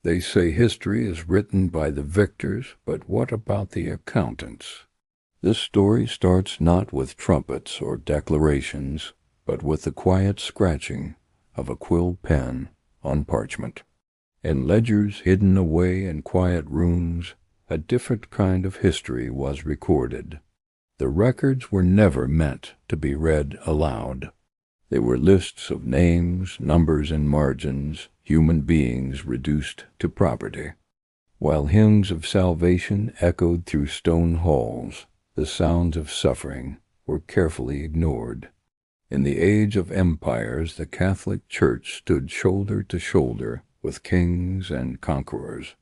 They say history is written by the victors, but what about the accountants? This story starts not with trumpets or declarations, but with the quiet scratching of a quill pen on parchment. In ledgers hidden away in quiet rooms, a different kind of history was recorded. The records were never meant to be read aloud. They were lists of names, numbers, and margins, human beings reduced to property. While hymns of salvation echoed through stone halls, the sounds of suffering were carefully ignored. In the age of empires, the Catholic Church stood shoulder to shoulder with kings and conquerors.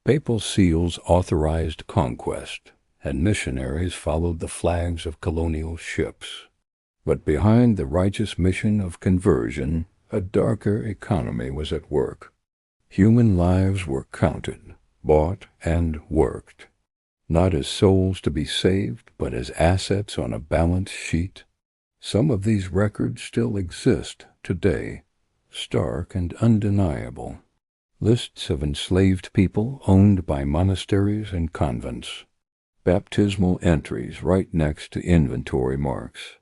Papal seals authorized conquest, and missionaries followed the flags of colonial ships. But behind the righteous mission of conversion, a darker economy was at work. Human lives were counted, bought, and worked, not as souls to be saved, but as assets on a balance sheet. Some of these records still exist today, stark and undeniable. Lists of enslaved people owned by monasteries and convents. Baptismal entries right next to inventory marks.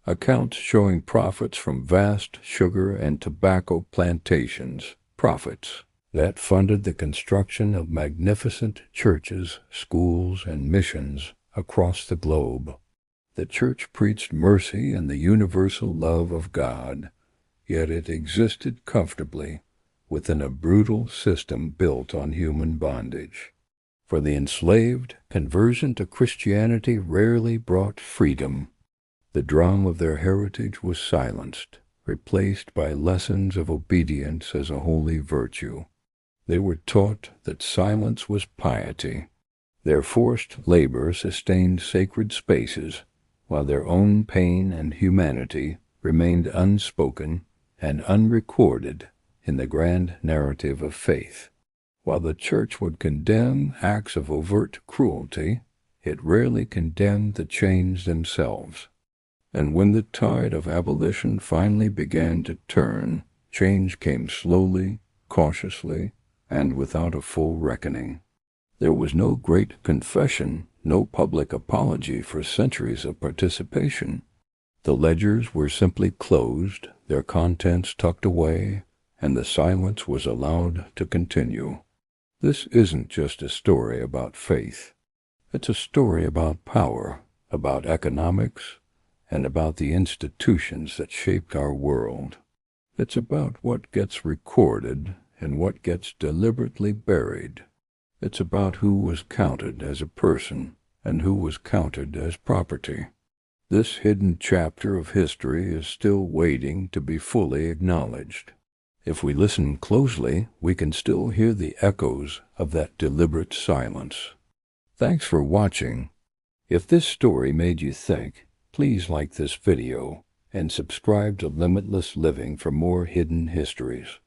Accounts showing profits from vast sugar and tobacco plantations, profits that funded the construction of magnificent churches, schools, and missions across the globe. The Church preached mercy and the universal love of God, yet it existed comfortably within a brutal system built on human bondage. For the enslaved, conversion to Christianity rarely brought freedom. The drum of their heritage was silenced, replaced by lessons of obedience as a holy virtue. They were taught that silence was piety. Their forced labor sustained sacred spaces, while their own pain and humanity remained unspoken and unrecorded in the grand narrative of faith. While the Church would condemn acts of overt cruelty, it rarely condemned the chains themselves. And when the tide of abolition finally began to turn, change came slowly, cautiously, and without a full reckoning. There was no great confession, no public apology for centuries of participation. The ledgers were simply closed, their contents tucked away, and the silence was allowed to continue. This isn't just a story about faith. It's a story about power, about economics, and about the institutions that shaped our world. It's about what gets recorded and what gets deliberately buried. It's about who was counted as a person and who was counted as property. This hidden chapter of history is still waiting to be fully acknowledged. If we listen closely, we can still hear the echoes of that deliberate silence. Thanks for watching. If this story made you think, please like this video and subscribe to Limitless Living for more hidden histories.